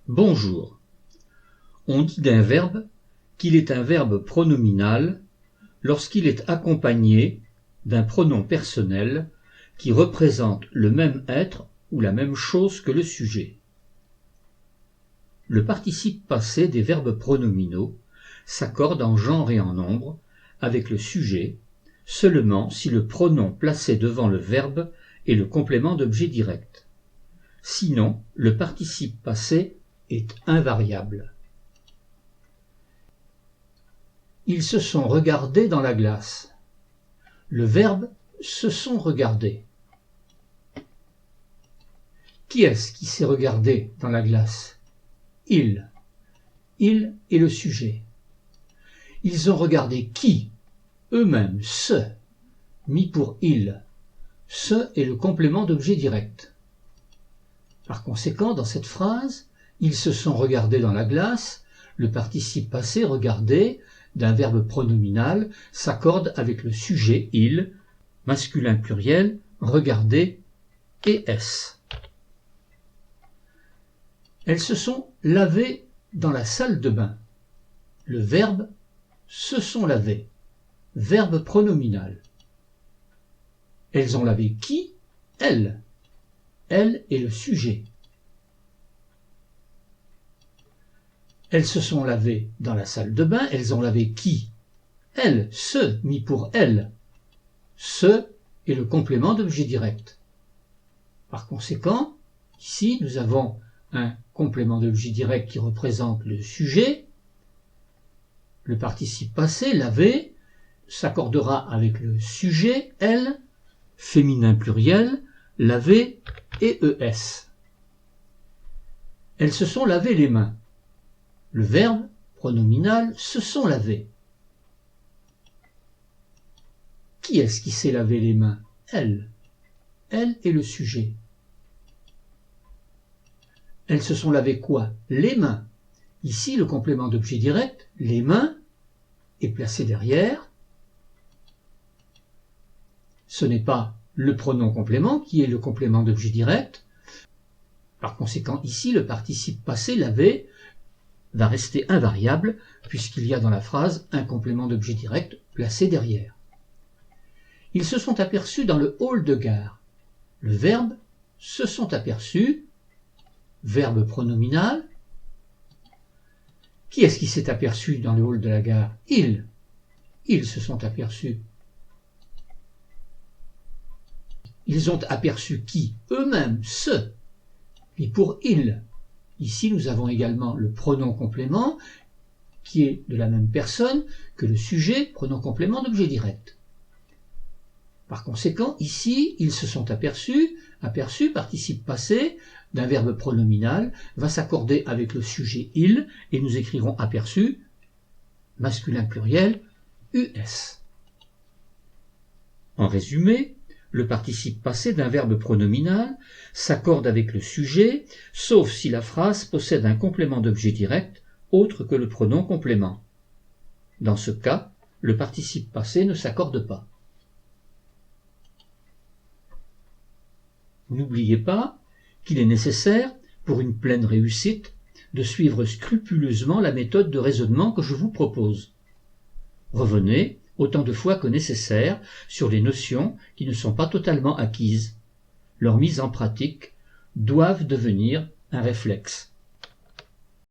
Bonjour. On dit d'un verbe qu'il est un verbe pronominal lorsqu'il est accompagné d'un pronom personnel qui représente le même être ou la même chose que le sujet. Le participe passé des verbes pronominaux s'accorde en genre et en nombre avec le sujet seulement si le pronom placé devant le verbe est le complément d'objet direct. Sinon, le participe passé est invariable. Ils se sont regardés dans la glace. Le verbe « se sont regardés ». Qui est-ce qui s'est regardé dans la glace? Il. Il est le sujet. Ils ont regardé qui? Eux-mêmes, ce, mis pour il. Ce est le complément d'objet direct. Par conséquent, dans cette phrase, ils se sont regardés dans la glace, le participe passé regardé d'un verbe pronominal s'accorde avec le sujet il, masculin pluriel, regarder et s. Elles se sont lavées dans la salle de bain. Le verbe se sont lavées, verbe pronominal. Elles ont lavé qui? Elles. Elle est le sujet. Elles se sont lavées dans la salle de bain, elles ont lavé qui? Elles, ce, mis pour elles. Ce est le complément d'objet direct. Par conséquent, ici nous avons un complément d'objet direct qui représente le sujet. Le participe passé, laver, s'accordera avec le sujet, elle, féminin pluriel, laver et es. Elles se sont lavé les mains. Le verbe pronominal se sont lavés. Qui est-ce qui s'est lavé les mains? Elle. Elle est le sujet. Elles se sont lavées quoi? Les mains. Ici, le complément d'objet direct, les mains, est placé derrière. Ce n'est pas le pronom complément qui est le complément d'objet direct. Par conséquent, ici, le participe passé, laver, va rester invariable puisqu'il y a dans la phrase un complément d'objet direct placé derrière. Ils se sont aperçus dans le hall de gare. Le verbe « se sont aperçus », verbe pronominal. Qui est-ce qui s'est aperçu dans le hall de la gare? Ils. Ils se sont aperçus. Ils ont aperçu qui? Eux-mêmes, ce. Et pour ils, ici nous avons également le pronom complément qui est de la même personne que le sujet, pronom complément d'objet direct. Par conséquent, ici, ils se sont aperçus, aperçus, participe passé, d'un verbe pronominal, va s'accorder avec le sujet il, et nous écrirons aperçu, masculin pluriel, us. En résumé, le participe passé d'un verbe pronominal s'accorde avec le sujet, sauf si la phrase possède un complément d'objet direct autre que le pronom complément. Dans ce cas, le participe passé ne s'accorde pas. N'oubliez pas qu'il est nécessaire, pour une pleine réussite, de suivre scrupuleusement la méthode de raisonnement que je vous propose. Revenez, autant de fois que nécessaire, sur les notions qui ne sont pas totalement acquises. Leur mise en pratique doivent devenir un réflexe.